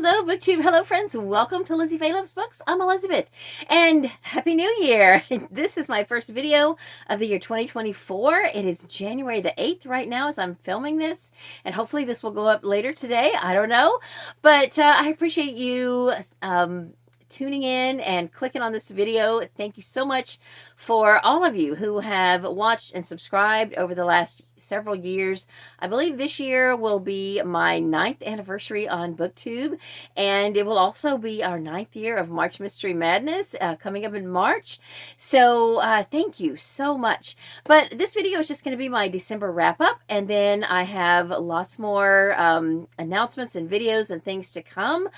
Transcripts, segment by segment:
Hello, BookTube. Hello, friends. Welcome to Lizziefaye Loves Books. I'm Elizabeth, and Happy New Year. This is my first video of the year 2024. It is January the 8th right now as I'm filming this, and hopefully this will go up later today. I don't know, but I appreciate you tuning in and clicking on this video. Thank you so much for all of you who have watched and subscribed over the last several years. I believe this year will be my 9th anniversary on BookTube, and it will also be our 9th year of March Mystery Madness coming up in March. So thank you so much. But this video is just going to be my December wrap-up, and then I have lots more announcements and videos and things to come.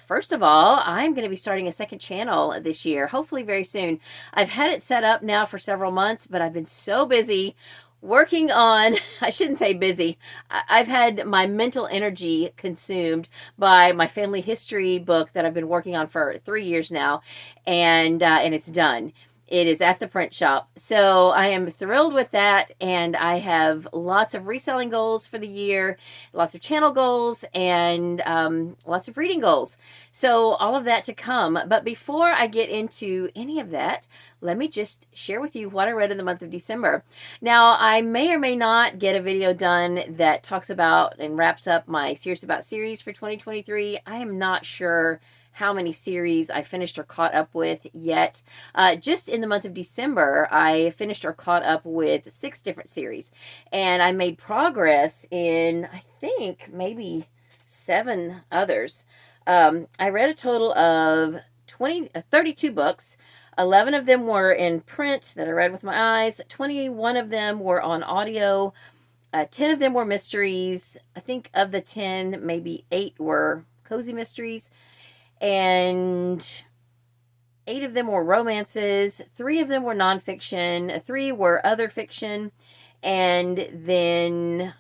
First of all, I'm going to be starting a second channel this year, hopefully very soon. I've had it set up now for several months, but I've been so busy working on, I shouldn't say busy, I've had my mental energy consumed by my family history book that I've been working on for 3 years now, and it's done. It is at the print shop. So I am thrilled with that, and I have lots of reselling goals for the year, lots of channel goals, and lots of reading goals. So all of that to come. But before I get into any of that, let me just share with you what I read in the month of December. Now, I may or may not get a video done that talks about and wraps up my Serious About series for 2023. I am not sure how many series I finished or caught up with yet. Just in the month of December, I finished or caught up with 6 different series, and I made progress in, I think, maybe 7 others. I read a total of 32 books. 11 of them were in print that I read with my eyes. 21 of them were on audio. 10 of them were mysteries. I think of the 10, maybe 8 were cozy mysteries, and 8 of them were romances. 3 of them were nonfiction. 3 were other fiction, and then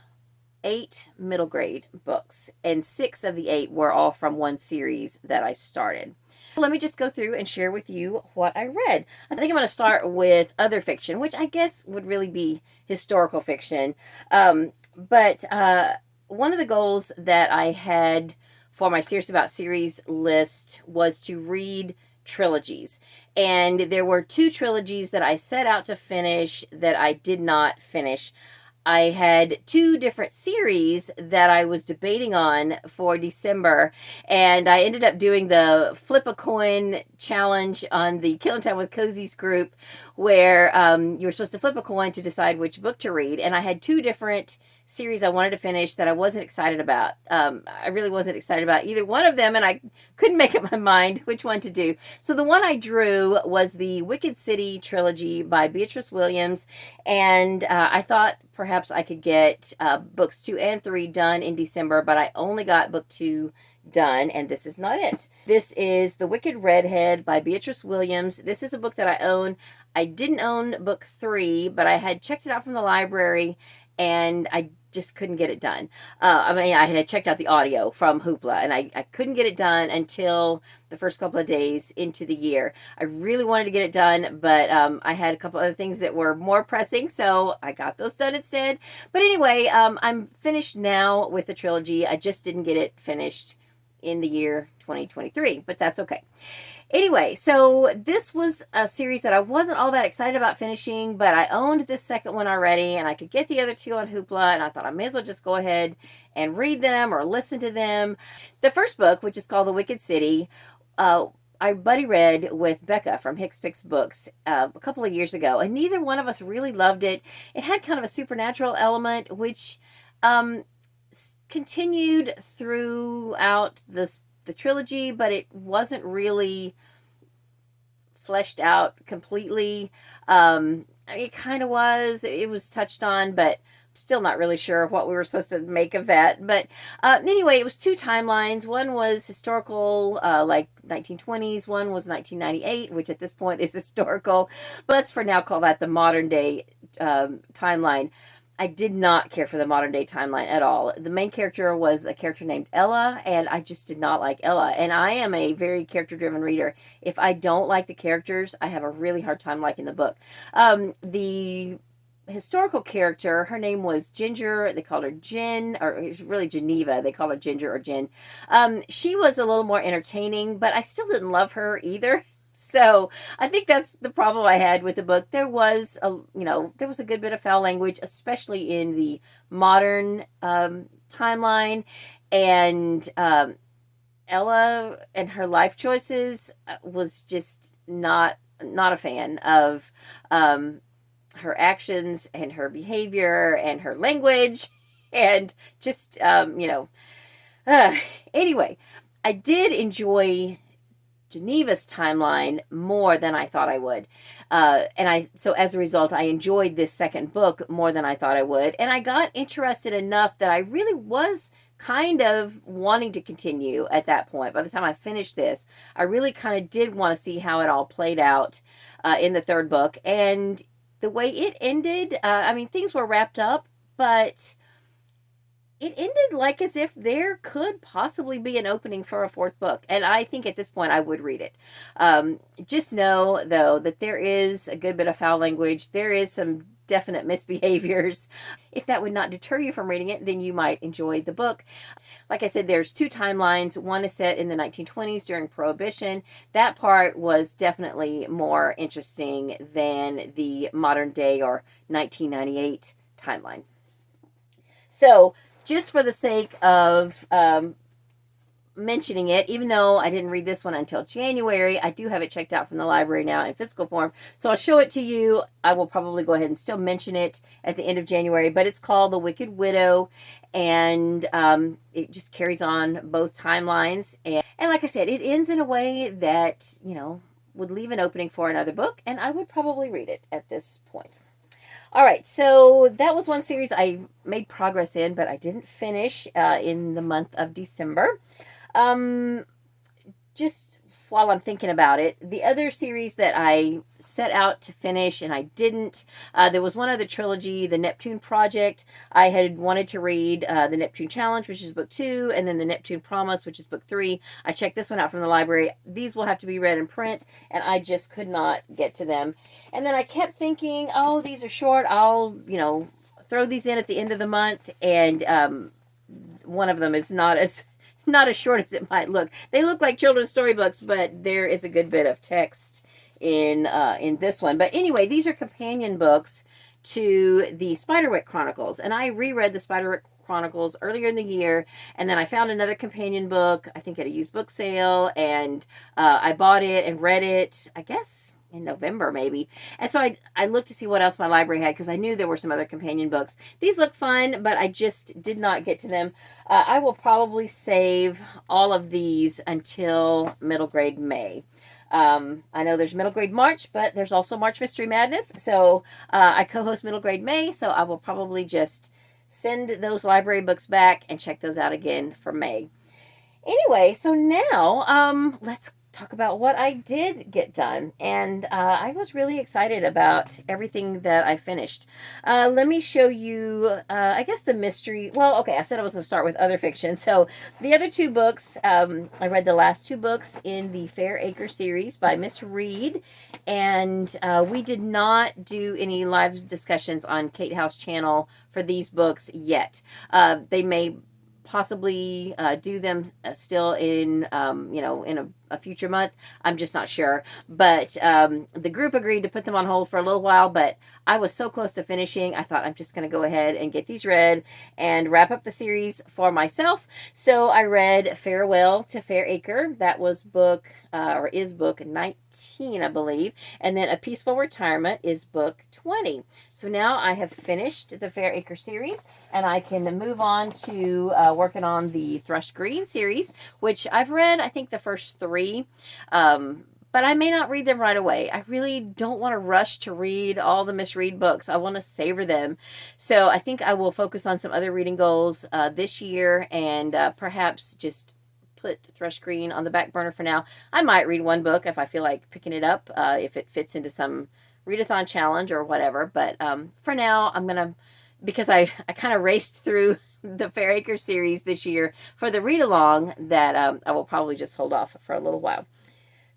8 middle grade books, and 6 of the 8 were all from one series that I started. Let me just go through and share with you what I read. I think I'm going to start with other fiction, which I guess would really be historical fiction. But one of the goals that I had for my Serious About series list was to read trilogies. And there were 2 trilogies that I set out to finish that I did not finish. I had 2 different series that I was debating on for December, and I ended up doing the flip a coin challenge on the Killing Time with Cozies group, where you were supposed to flip a coin to decide which book to read, and I had 2 different series I wanted to finish that I wasn't excited about. I really wasn't excited about either one of them, and I couldn't make up my mind which one to do. So the one I drew was the Wicked City trilogy by Beatrice Williams, and I thought perhaps I could get books 2 and 3 done in December, but I only got book 2 done, and this is not it. This is The Wicked Redhead by Beatrice Williams. This is a book that I own. I didn't own book 3, but I had checked it out from the library, and I just couldn't get it done. I mean, I had checked out the audio from Hoopla, and I couldn't get it done until the first couple of days into the year. I really wanted to get it done, but I had a couple other things that were more pressing, so I got those done instead. But anyway, I'm finished now with the trilogy. I just didn't get it finished in the year 2023, but that's okay. Anyway, so this was a series that I wasn't all that excited about finishing, but I owned this second one already, and I could get the other 2 on Hoopla, and I thought I may as well just go ahead and read them or listen to them. The first book, which is called The Wicked City, I buddy read with Becca from Hicks Picks Books a couple of years ago, and neither one of us really loved it. It had kind of a supernatural element, which continued throughout the trilogy, but it wasn't really fleshed out completely. It kind of was. It was touched on, but still not really sure what we were supposed to make of that. But anyway, it was 2 timelines. One was historical, like 1920s. One was 1998, which at this point is historical. But let's for now call that the modern day timeline. I did not care for the modern day timeline at all. The main character was a character named Ella, and I just did not like Ella. And I am a very character-driven reader. If I don't like the characters, I have a really hard time liking the book. The historical character. Her name was Ginger. They called her Jen, or it was really Geneva. They called her Ginger or Jen. She was a little more entertaining, but I still didn't love her either. So I think that's the problem I had with the book. There was there was a good bit of foul language, especially in the modern timeline, and Ella and her life choices was just not a fan of her actions and her behavior and her language, and just anyway, I did enjoy Geneva's timeline more than I thought I would. So as a result, I enjoyed this second book more than I thought I would. And I got interested enough that I really was kind of wanting to continue at that point. By the time I finished this, I really kind of did want to see how it all played out in the third book. And the way it ended, things were wrapped up, but it ended like as if there could possibly be an opening for a fourth book. And I think at this point I would read it. Just know, though, that there is a good bit of foul language. There is some definite misbehaviors. If that would not deter you from reading it, then you might enjoy the book. Like I said, there's two timelines. One is set in the 1920s during Prohibition. That part was definitely more interesting than the modern day or 1998 timeline. So, just for the sake of mentioning it, even though I didn't read this one until January, I do have it checked out from the library now in physical form. So I'll show it to you. I will probably go ahead and still mention it at the end of January, but it's called The Wicked Widow, and it just carries on both timelines. And like I said, it ends in a way that, would leave an opening for another book, and I would probably read it at this point. All right, so that was one series I made progress in, but I didn't finish in the month of December. Just while I'm thinking about it, the other series that I set out to finish and I didn't, there was one other trilogy, The Neptune Project. I had wanted to read The Neptune Challenge, which is book 2, and then The Neptune Promise, which is book 3. I checked this one out from the library. These will have to be read in print, and I just could not get to them. And then I kept thinking, oh, these are short. I'll, throw these in at the end of the month, and one of them is not as short as it might look. They look like children's storybooks, but there is a good bit of text in this one. But anyway, these are companion books to the Spiderwick Chronicles, and I reread the Spiderwick Chronicles earlier in the year, and then I found another companion book, I think at a used book sale, and I bought it and read it, I guess in November maybe. And so I looked to see what else my library had, because I knew there were some other companion books. These look fun, but I just did not get to them. I will probably save all of these until middle grade May. I know there's middle grade March, but there's also March Mystery Madness. So I co-host middle grade May, so I will probably just send those library books back and check those out again for May. Anyway, so now let's talk about what I did get done. And I was really excited about everything that I finished. Let me show you, I guess the mystery. Well, okay, I said I was going to start with other fiction. So the other two books, I read the last two books in the Fair Acre series by Miss Reed. And we did not do any live discussions on Kate House channel for these books yet. They may possibly do them still in in a future month. I'm just not sure, but the group agreed to put them on hold for a little while, but I was so close to finishing, I thought I'm just going to go ahead and get these read and wrap up the series for myself. So I read Farewell to Fair Acre. That was book is book 19, I believe, and then A Peaceful Retirement is book 20. So now I have finished the Fair Acre series, and I can move on to working on the Thrush Green series, which I've read, I think, the first 3. But I may not read them right away. I really don't want to rush to read all the Miss Reed books. I want to savor them. So I think I will focus on some other reading goals this year, and perhaps just put Thrush Green on the back burner for now. I might read one book if I feel like picking it up, if it fits into some readathon challenge or whatever. But for now, I'm going to, because I kind of raced through the Fair Acre series this year for the read-along, that I will probably just hold off for a little while.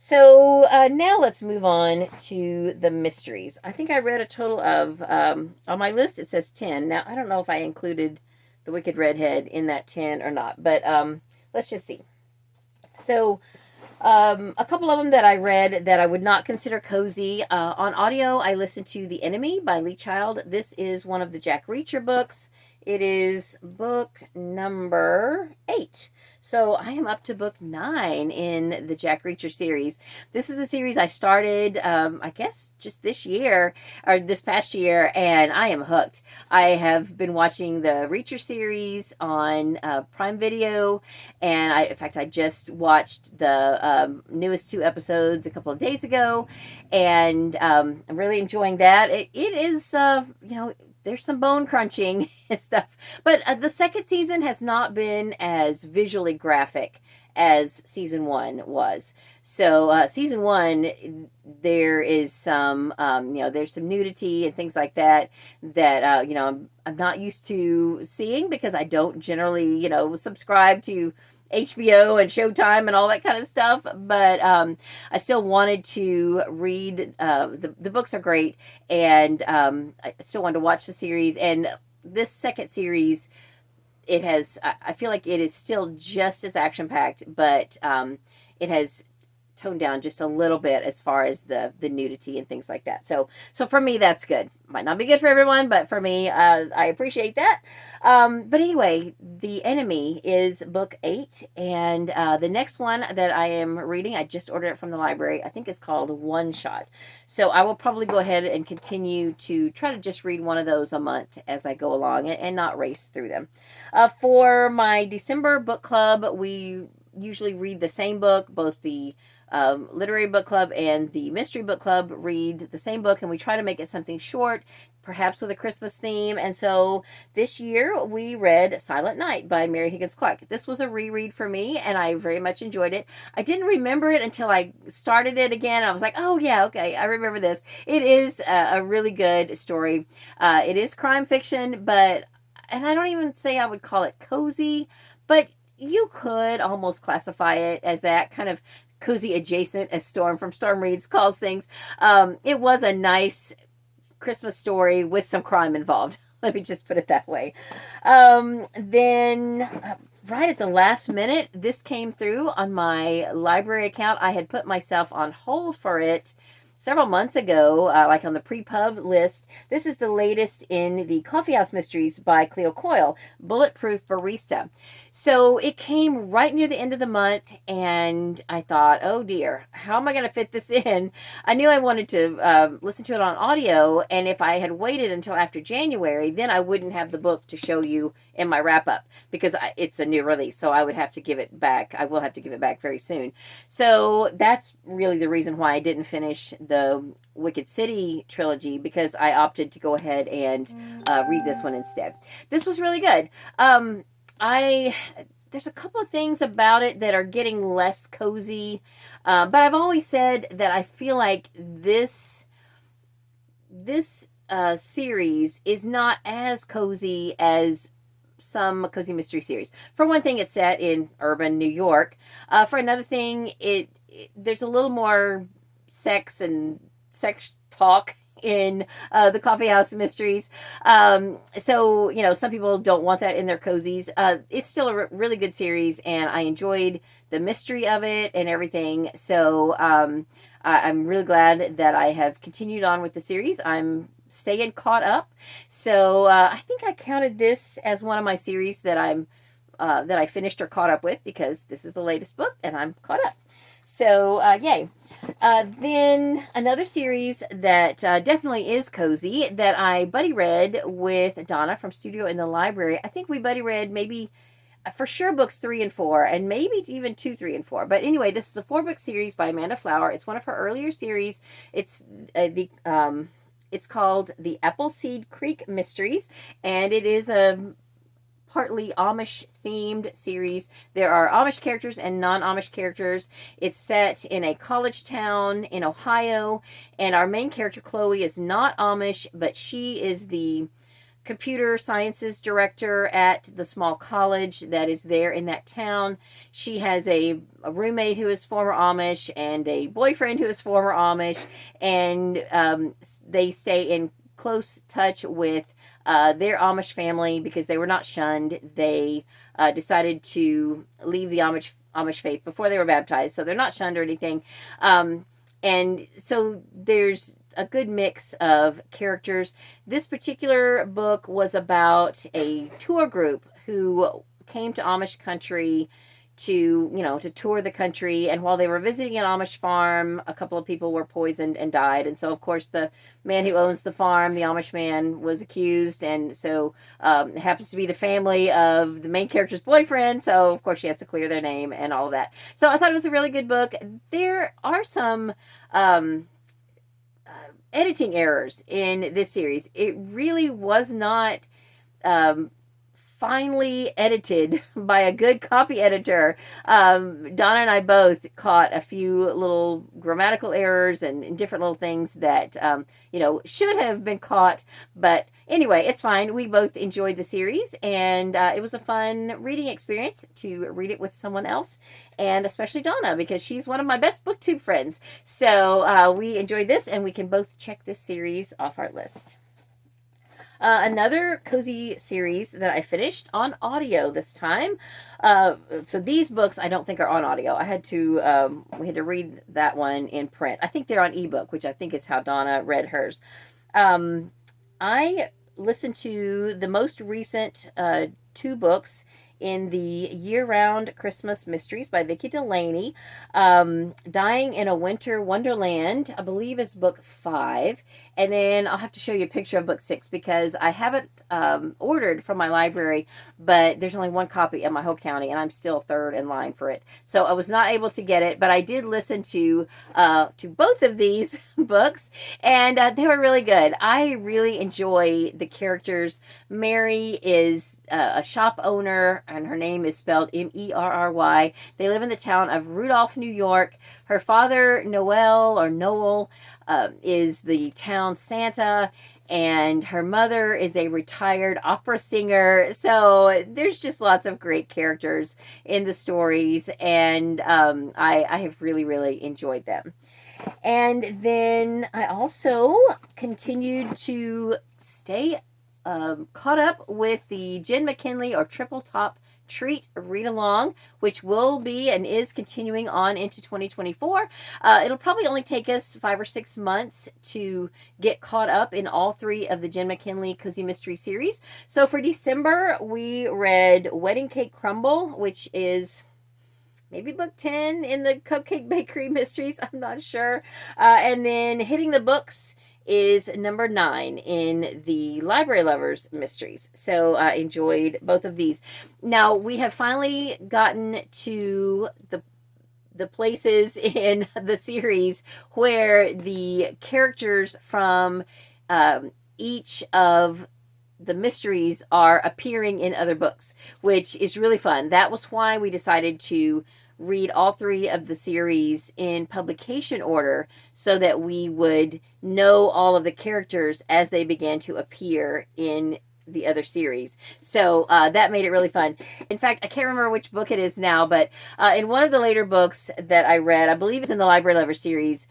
So now let's move on to the mysteries. I think I read a total of, on my list it says 10. Now, I don't know if I included The Wicked Redhead in that 10 or not, but let's just see. So a couple of them that I read that I would not consider cozy. On audio, I listened to The Enemy by Lee Child. This is one of the Jack Reacher books. It is book number 8. So I am up to book 9 in the Jack Reacher series. This is a series I started, I guess, just this year, or this past year, and I am hooked. I have been watching the Reacher series on Prime Video, and in fact, I just watched the newest 2 episodes a couple of days ago, and I'm really enjoying that. It is, there's some bone crunching and stuff. But the second season has not been as visually graphic as season 1 was. So season 1, there is some, there's some nudity and things like that, I'm not used to seeing because I don't generally, subscribe to HBO and Showtime and all that kind of stuff, but I still wanted to read. The books are great, and I still wanted to watch the series. And this second series, I feel like it is still just as action packed, but it has toned down just a little bit as far as the nudity and things like that. So for me, that's good. Might not be good for everyone, but for me, I appreciate that. But anyway, The Enemy is book 8, and the next one that I am reading, I just ordered it from the library, I think it's called One Shot. So I will probably go ahead and continue to try to just read one of those a month as I go along and not race through them. For my December book club, we usually read the same book. Both the literary book club and the mystery book club read the same book, and we try to make it something short, perhaps with a Christmas theme. And so this year we read Silent Night by Mary Higgins Clark. This was a reread for me, and I very much enjoyed it. I didn't remember it until I started it again. I was like, oh yeah, okay, I remember this. It is a really good story. It is crime fiction, and I don't even say I would call it cozy, but you could almost classify it as that kind of cozy adjacent, as Storm from Storm Reads calls things. It was a nice Christmas story with some crime involved. Let me just put it that way. Then right at the last minute, this came through on my library account. I had put myself on hold for it several months ago, like on the pre-pub list. This is the latest in the Coffeehouse Mysteries by Cleo Coyle, Bulletproof Barista. So it came right near the end of the month, and I thought, oh dear, how am I going to fit this in? I knew I wanted to listen to it on audio, and if I had waited until after January, then I wouldn't have the book to show you in my wrap-up, because it's a new release, so I would have to give it back. I will have to give it back very soon. So that's really the reason why I didn't finish the Wicked City trilogy, because I opted to go ahead and read this one instead. This was really good. There's a couple of things about it that are getting less cozy, but I've always said that I feel like this series is not as cozy as some cozy mystery series. For one thing, it's set in urban New York. For another thing, there's a little more sex talk in the Coffeehouse Mysteries. So, some people don't want that in their cozies. It's still a really good series, and I enjoyed the mystery of it and everything. So I'm really glad that I have continued on with the series. I'm staying caught up. So I think I counted this as one of my series that I finished or caught up with, because this is the latest book and I'm caught up. So yay. Then another series that definitely is cozy that I buddy read with Donna from Studio in the Library. I think we buddy read maybe for sure books 3 and 4, and maybe even 2, 3, and 4. But anyway, this is a 4-book series by Amanda Flower. It's one of her earlier series. It's it's called The Appleseed Creek Mysteries, and it is a partly Amish-themed series. There are Amish characters and non-Amish characters. It's set in a college town in Ohio, and our main character, Chloe, is not Amish, but she is the computer sciences director at the small college that is there in that town. She has a roommate who is former Amish and a boyfriend who is former Amish, and they stay in close touch with their Amish family because they were not shunned. They decided to leave the Amish faith before they were baptized, so they're not shunned or anything. And so there's a good mix of characters. This particular book was about a tour group who came to Amish country to tour the country, and while they were visiting an Amish farm, a couple of people were poisoned and died, and so of course the man who owns the farm, the Amish man, was accused, and so it happens to be the family of the main character's boyfriend, so of course she has to clear their name and all of that. So I thought it was a really good book. There are some editing errors in this series. It really was not finely edited by a good copy editor. Donna and I both caught a few little grammatical errors and different little things that, should have been caught. But anyway, it's fine. We both enjoyed the series, and it was a fun reading experience to read it with someone else, and especially Donna, because she's one of my best booktube friends. So we enjoyed this, and we can both check this series off our list. Another cozy series that I finished on audio this time. So these books I don't think are on audio. I had to we had to read that one in print. I think they're on ebook, which I think is how Donna read hers. I listened to the most recent 2 books in the Year-Round Christmas Mysteries by Vicki Delaney. Dying in a Winter Wonderland, I believe, is book 5. And then I'll have to show you a picture of book 6 because I haven't ordered from my library, but there's only one copy in my whole county, and I'm still third in line for it. So I was not able to get it, but I did listen to both of these books, and they were really good. I really enjoy the characters. Mary is a shop owner, and her name is spelled Merry. They live in the town of Rudolph, New York. Her father, Noel, is the town Santa, and her mother is a retired opera singer. So there's just lots of great characters in the stories, and I have really, really enjoyed them. And then I also continued to stay caught up with the Jen McKinley or Triple Top Treat Read Along, which will be and is continuing on into 2024. It'll probably only take us 5 or 6 months to get caught up in all 3 of the Jen McKinley Cozy Mystery series. So for December, we read Wedding Cake Crumble, which is maybe book 10 in the Cupcake Bakery Mysteries. I'm not sure. And then Hitting the Books is number 9 in the Library Lovers Mysteries. So I enjoyed both of these. Now, we have finally gotten to the places in the series where the characters from each of the mysteries are appearing in other books, which is really fun. That was why we decided to read all 3 of the series in publication order so that we would know all of the characters as they began to appear in the other series. So that made it really fun. In fact, I can't remember which book it is now, but in one of the later books that I read, I believe it's in the Library Lover series,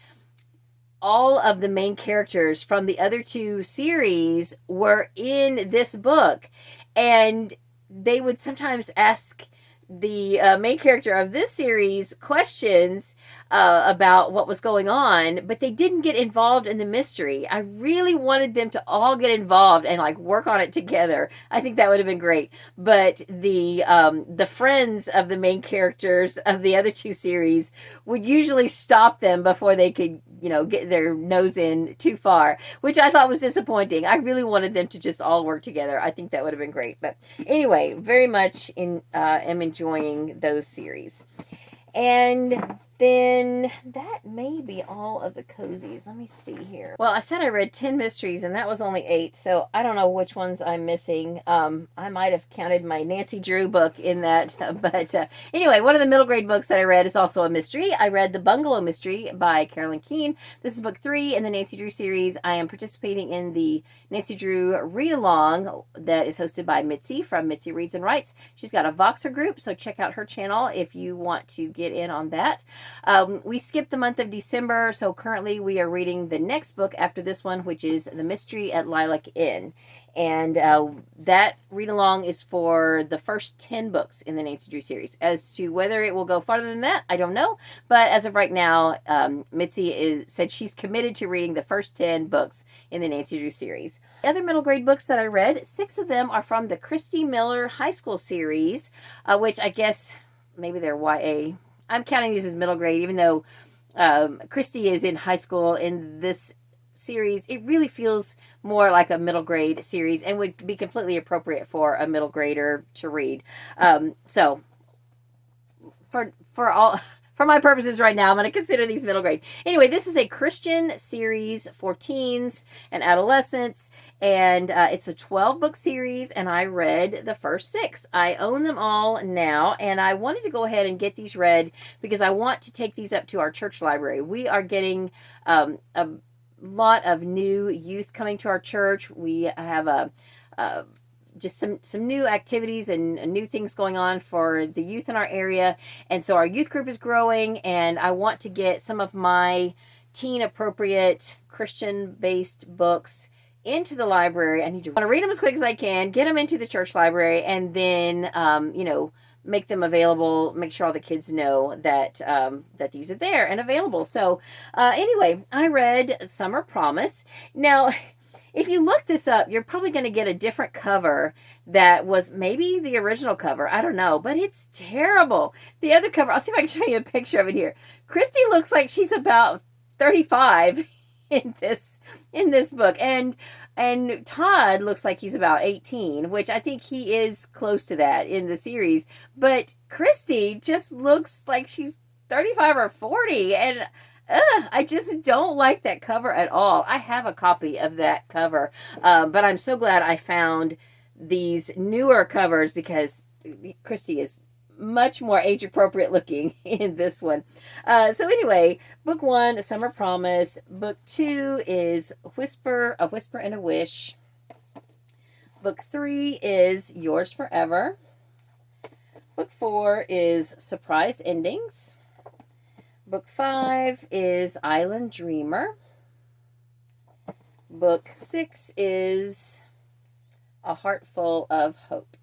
all of the main characters from the other 2 series were in this book, and they would sometimes ask the main character of this series questions about what was going on, but they didn't get involved in the mystery. I really wanted them to all get involved and work on it together. I think that would have been great. But the friends of the main characters of the other 2 series would usually stop them before they could get their nose in too far, which I thought was disappointing. I really wanted them to just all work together. I think that would have been great. But anyway, very much am enjoying those series. And then that may be all of the cozies. Let me see here. Well, I said I read 10 mysteries, and that was only 8, so I don't know which ones I'm missing. I might have counted my Nancy Drew book in that, but anyway, one of the middle grade books that I read is also a mystery. I read The Bungalow Mystery by Carolyn Keene. This is book 3 in the Nancy Drew series. I am participating in the Nancy Drew read-along that is hosted by Mitzi from Mitzi Reads and Writes. She's got a Voxer group, so check out her channel if you want to get in on that. We skipped the month of December, so currently we are reading the next book after this one, which is The Mystery at Lilac Inn. And that read-along is for the first 10 books in the Nancy Drew series. As to whether it will go farther than that, I don't know. But as of right now, Mitzi said she's committed to reading the first 10 books in the Nancy Drew series. The other middle grade books that I read, 6 of them are from the Christy Miller High School series, which I guess maybe they're YA. I'm counting these as middle grade, even though Christy is in high school in this series. It really feels more like a middle grade series and would be completely appropriate for a middle grader to read. So for my purposes right now, I'm going to consider these middle grade. Anyway, this is a Christian series for teens and adolescents, and it's a 12-book series, and I read the first 6. I own them all now, and I wanted to go ahead and get these read because I want to take these up to our church library. We are getting a lot of new youth coming to our church. We have just some new activities and new things going on for the youth in our area. And so our youth group is growing, and I want to get some of my teen-appropriate, Christian-based books into the library. I want to read them as quick as I can, get them into the church library, and then, make them available, make sure all the kids know that that these are there and available. So anyway, I read Summer Promise. Now, if you look this up, you're probably going to get a different cover that was maybe the original cover. I don't know, but it's terrible. The other cover, I'll see if I can show you a picture of it here. Christy looks like she's about 35 in this book, and Todd looks like he's about 18, which I think he is close to that in the series. But Christy just looks like she's 35 or 40, and I just don't like that cover at all. I have a copy of that cover, but I'm so glad I found these newer covers because Christy is much more age-appropriate looking in this one. So anyway, book 1, A Summer Promise. Book 2 is A Whisper and a Wish. Book 3 is Yours Forever. Book 4 is Surprise Endings. Book 5 is Island Dreamer. Book 6 is A Heart Full of Hope.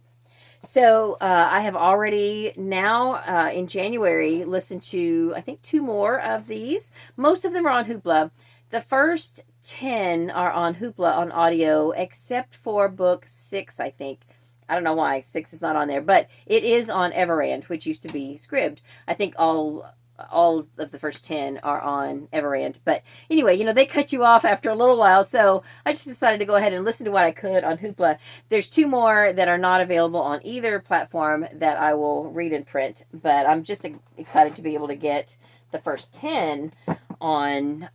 So I have already now in January listened to, I think, 2 more of these. Most of them are on Hoopla. The first 10 are on Hoopla on audio, except for book 6, I think. I don't know why 6 is not on there, but it is on Everand, which used to be Scribd. I think all of the first 10 are on Everand. But anyway, they cut you off after a little while, so I just decided to go ahead and listen to what I could on Hoopla. There's 2 more that are not available on either platform that I will read in print, but I'm just excited to be able to get the first 10 on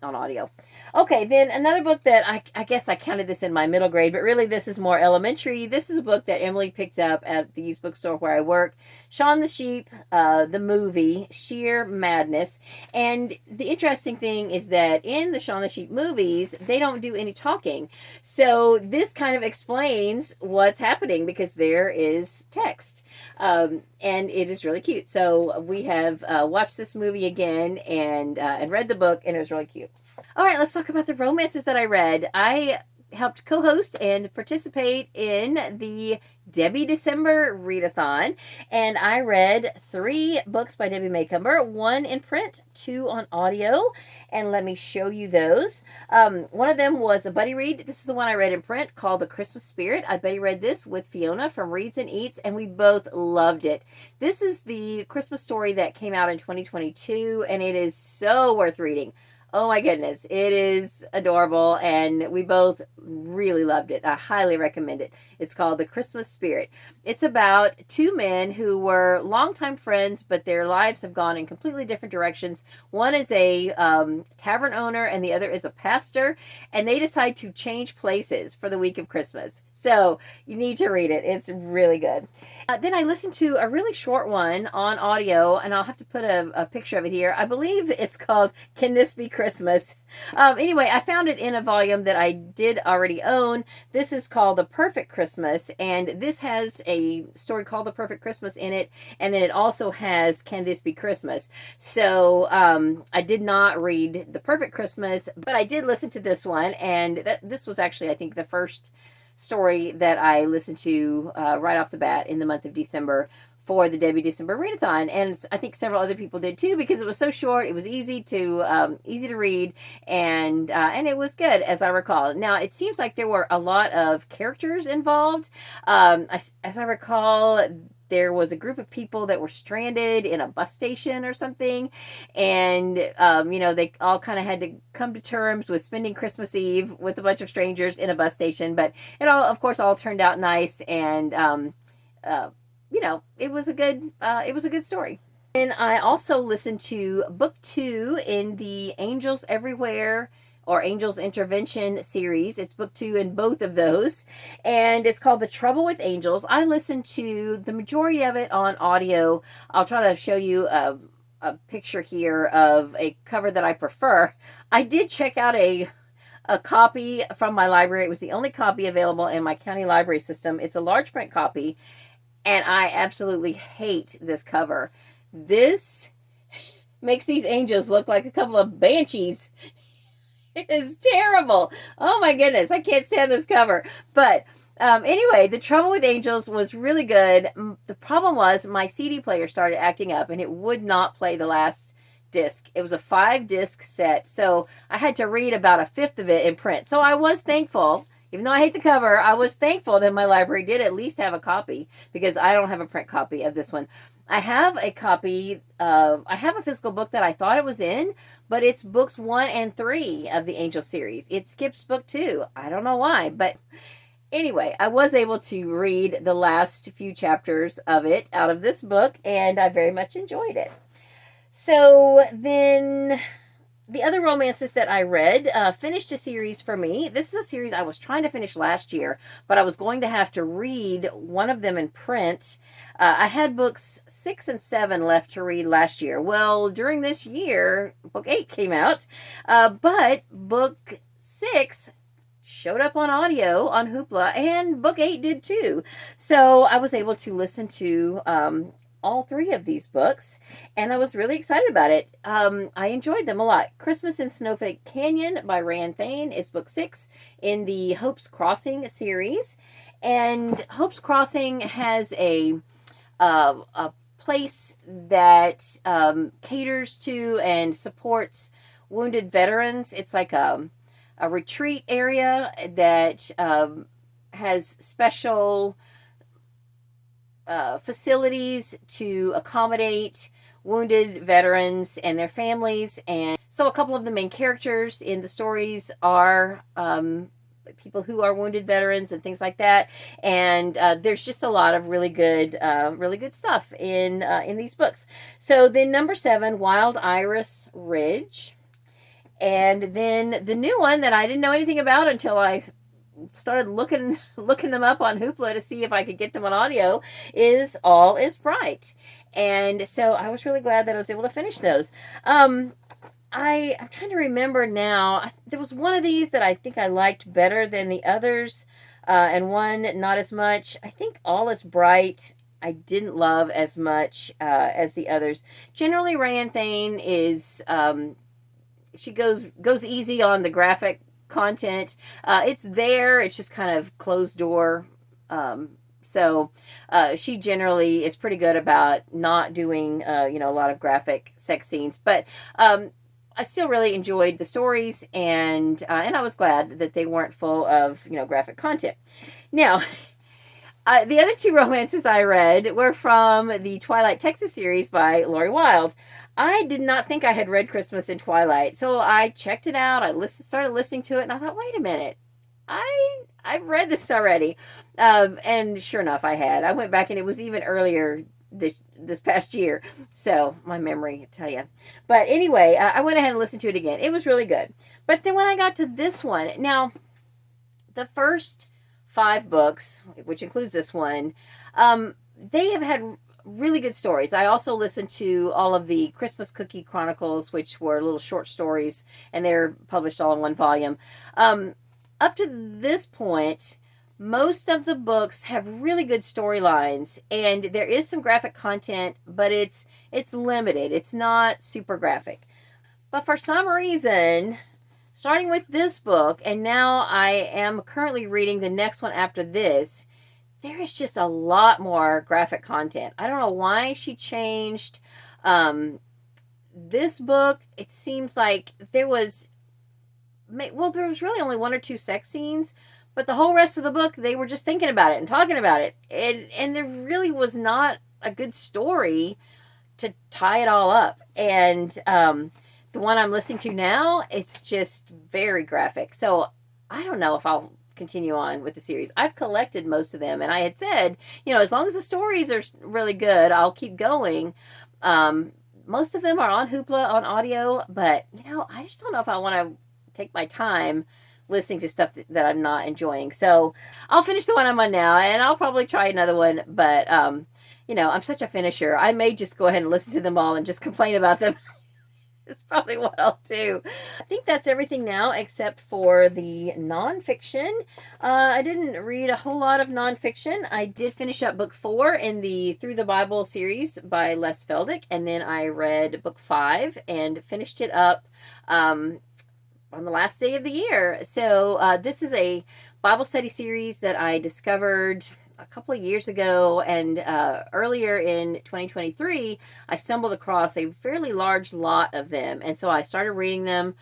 audio. Okay, then another book that I guess I counted this in my middle grade, but really this is more elementary. This is a book that Emily picked up at the used bookstore where I work. Shaun the Sheep, the movie, Sheer Madness. And the interesting thing is that in the Shaun the Sheep movies, they don't do any talking. So this kind of explains what's happening because there is text. And it is really cute. So we have watched this movie again and read the book, and it was really cute. All right, let's talk about the romances that I read. I helped co-host and participate in the Debbie December Readathon, and I read 3 books by Debbie Macomber, 1 in print, 2 on audio, and let me show you those. One of them was a buddy read. This is the one I read in print called The Christmas Spirit. I buddy read this with Fiona from Reads and Eats, and we both loved it. This is the Christmas story that came out in 2022, and it is so worth reading. Oh my goodness, it is adorable, and we both really loved it. I highly recommend it. It's called The Christmas Spirit. It's about two men who were longtime friends, but their lives have gone in completely different directions. One is a tavern owner, and the other is a pastor, and they decide to change places for the week of Christmas. So you need to read it. It's really good. Then I listened to a really short one on audio, and I'll have to put a picture of it here. I believe it's called Can This Be Christmas? Anyway, I found it in a volume that I did already own. This is called The Perfect Christmas, and this has a story called The Perfect Christmas in it, and then it also has Can This Be Christmas? So I did not read The Perfect Christmas, but I did listen to this one, and this was actually, I think, the first story that I listened to right off the bat in the month of December for the Debbie December Readathon, and I think several other people did too, because it was so short. It was easy to read, and it was good, as I recall. Now it seems like there were a lot of characters involved. As I recall, there was a group of people that were stranded in a bus station or something, and they all kind of had to come to terms with spending Christmas Eve with a bunch of strangers in a bus station. But it all, of course, all turned out nice, and it was a good story. And I also listened to book 2 in the Angels Everywhere or Angels Intervention series. It's book 2 in both of those, and it's called The Trouble with Angels. I listened to the majority of it on audio. I'll try to show you a picture here of a cover that I prefer. I did check out a copy from my library. It was the only copy available in my county library system. It's a large print copy, and I absolutely hate this cover. This makes these angels look like a couple of banshees. It is terrible. Oh my goodness, I can't stand this cover. But anyway, The Trouble with Angels was really good. The problem was my CD player started acting up, and it would not play the last disc. It was a 5-disc set, so I had to read about a fifth of it in print. So I was thankful. Even though I hate the cover, I was thankful that my library did at least have a copy, because I don't have a print copy of this one. I have a physical book that I thought it was in, but it's books 1 and 3 of the Angel series. It skips book 2. I don't know why, but anyway, I was able to read the last few chapters of it out of this book, and I very much enjoyed it. So then the other romances that I read finished a series for me. This is a series I was trying to finish last year, but I was going to have to read one of them in print. I had books 6 and 7 left to read last year. Well, during this year, book 8 came out, but book 6 showed up on audio on Hoopla, and book 8 did too. So I was able to listen to all 3 of these books, and I was really excited about it. I enjoyed them a lot. Christmas in Snowflake Canyon by Rand Thane is book 6 in the Hope's Crossing series, and Hope's Crossing has a place that caters to and supports wounded veterans. It's like a retreat area that has special facilities to accommodate wounded veterans and their families. And so a couple of the main characters in the stories are people who are wounded veterans and things like that. And there's just a lot of really good stuff in these books. So then number 7, Wild Iris Ridge. And then the new one that I didn't know anything about until I started looking them up on Hoopla to see if I could get them on audio is All Is Bright. And so I was really glad that I was able to finish those. I'm trying to remember now. There was one of these that I think I liked better than the others, and one not as much. I think All Is Bright I didn't love as much as the others. Generally, Rand Thane is she goes easy on the graphic content. It's there. It's just kind of closed door. So she generally is pretty good about not doing a lot of graphic sex scenes. But I still really enjoyed the stories, and I was glad that they weren't full of graphic content. Now, The other two romances I read were from the Twilight Texas series by Lori Wilde. I did not think I had read Christmas in Twilight, so I checked it out. I started listening to it, and I thought, wait a minute, I've read this already, and sure enough, I had. I went back, and it was even earlier this past year. So my memory, I tell you. But anyway, I went ahead and listened to it again. It was really good. But then when I got to this one, now the first 5 books, which includes this one, they have had really good stories. I also listened to all of the Christmas Cookie Chronicles, which were little short stories, and they're published all in one volume. Up to this point, most of the books have really good storylines, and there is some graphic content, but it's limited. It's not super graphic. But for some reason, starting with this book, and now I am currently reading the next one after this, there is just a lot more graphic content. I don't know why she changed this book. It seems like there was really only 1 or 2 sex scenes, but the whole rest of the book, they were just thinking about it and talking about it. And there really was not a good story to tie it all up. And the one I'm listening to now, it's just very graphic. So I don't know if I'll continue on with the series. I've collected most of them, and I had said, as long as the stories are really good, I'll keep going. Most of them are on Hoopla, on audio, but, I just don't know if I want to take my time listening to stuff that I'm not enjoying. So I'll finish the one I'm on now, and I'll probably try another one, but, I'm such a finisher. I may just go ahead and listen to them all and just complain about them. It's probably what I'll do. I think that's everything now except for the nonfiction. I didn't read a whole lot of nonfiction. I did finish up book 4 in the Through the Bible series by Les Feldick, and then I read book 5 and finished it up on the last day of the year. So this is a Bible study series that I discovered a couple of years ago, and earlier in 2023, I stumbled across a fairly large lot of them, and so I started reading them,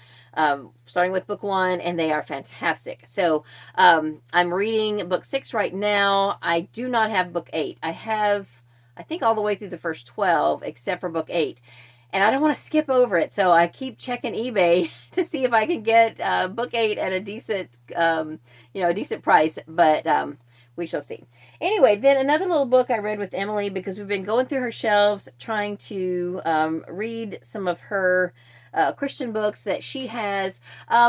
starting with book 1, and they are fantastic. So I'm reading book 6 right now. I do not have book 8. I have, I think, all the way through the first 12, except for book 8. And I don't want to skip over it, so I keep checking eBay to see if I can get book 8 at a decent, a decent price, but we shall see. Anyway, then another little book I read with Emily, because we've been going through her shelves trying to read some of her Christian books that she has.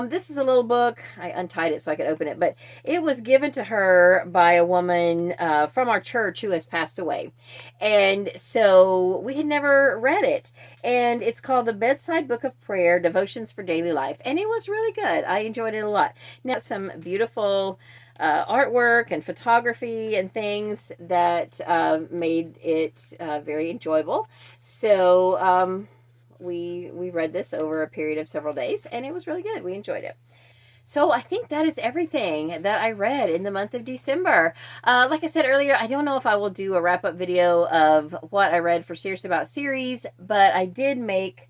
This is a little book. I untied it so I could open it, but it was given to her by a woman from our church who has passed away. And so we had never read it. And it's called The Bedside Book of Prayer, Devotions for Daily Life. And it was really good. I enjoyed it a lot. Now, some beautiful artwork and photography and things that made it very enjoyable. So we read this over a period of several days, and it was really good. We enjoyed it. So I think that is everything that I read in the month of December. Like I said earlier, I don't know if I will do a wrap-up video of what I read for Serious About Series, but I did make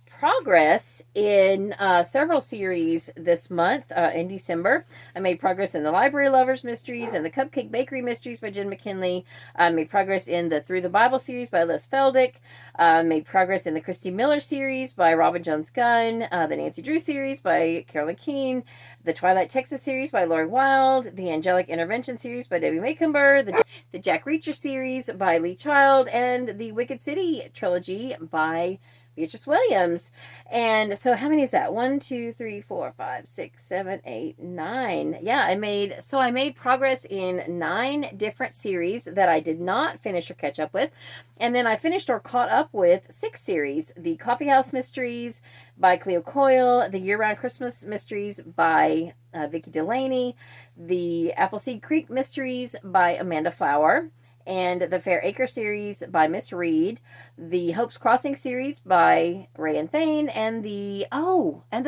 progress in several series this month in December. I made progress in the Library Lovers Mysteries and the Cupcake Bakery Mysteries by Jen McKinley. I made progress in the Through the Bible series by Les Feldick. Made progress in the Christy Miller series by Robin Jones Gunn. The Nancy Drew series by Carolyn Keene. The Twilight Texas series by Lori Wilde. The Angelic Intervention series by Debbie Macomber. The Jack Reacher series by Lee Child. And the Wicked City trilogy by Beatrice Williams. And so how many is that? 1, 2, 3, 4, 5, 6, 7, 8, 9. Yeah, I made progress in 9 different series that I did not finish or catch up with. And then I finished or caught up with 6 series. The Coffee House Mysteries by Cleo Coyle. The Year-Round Christmas Mysteries by Vicki Delaney. The Appleseed Creek Mysteries by Amanda Flower. And the Fair Acre series by Miss Reed, the Hope's Crossing series by Ray and Thane, and the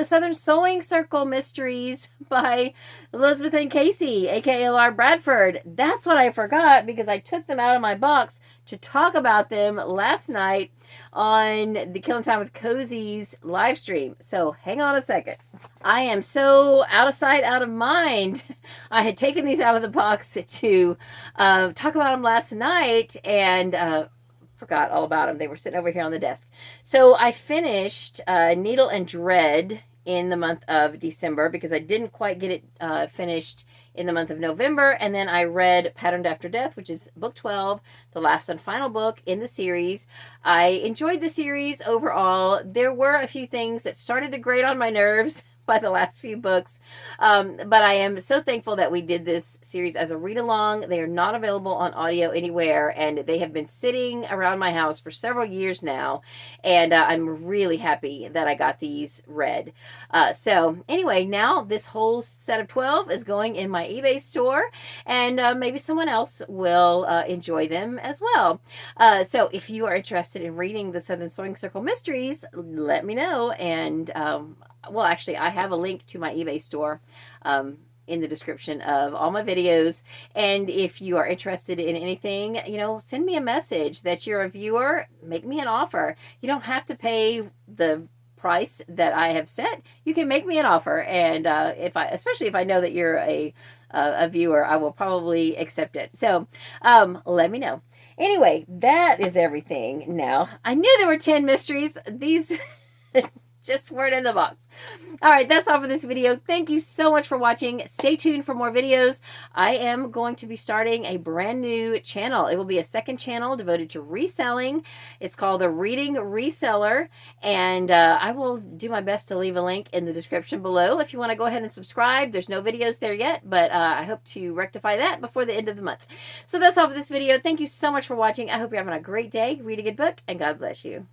Southern Sewing Circle mysteries by Elizabeth and Casey, aka Laura Bradford. That's what I forgot, because I took them out of my box to talk about them last night on the Killing Time with Cozy's live stream. So hang on a second. I am so out of sight, out of mind. I had taken these out of the box to talk about them last night and forgot all about them. They were sitting over here on the desk. So I finished Needle and Dread in the month of December because I didn't quite get it finished in the month of November. And then I read Patterned After Death, which is book 12, the last and final book in the series. I enjoyed the series overall. There were a few things that started to grate on my nerves by the last few books. But I am so thankful that we did this series as a read-along. They are not available on audio anywhere, and they have been sitting around my house for several years now, and I'm really happy that I got these read. So anyway, now this whole set of 12 is going in my eBay store, and maybe someone else will enjoy them as well. So if you are interested in reading the Southern Sewing Circle Mysteries, let me know, and well, actually, I have a link to my eBay store in the description of all my videos. And if you are interested in anything, send me a message that you're a viewer. Make me an offer. You don't have to pay the price that I have set. You can make me an offer. And especially if I know that you're a viewer, I will probably accept it. So let me know. Anyway, that is everything. Now, I knew there were 10 mysteries. These just weren't in the box. All right, that's all for this video. Thank you so much for watching. Stay tuned for more videos. I am going to be starting a brand new channel. It will be a second channel devoted to reselling. It's called the Reading Reseller, and I will do my best to leave a link in the description below if you want to go ahead and subscribe. There's no videos there yet, but I hope to rectify that before the end of the month. So that's all for this video. Thank you so much for watching. I hope you're having a great day. Read a good book, and God bless you.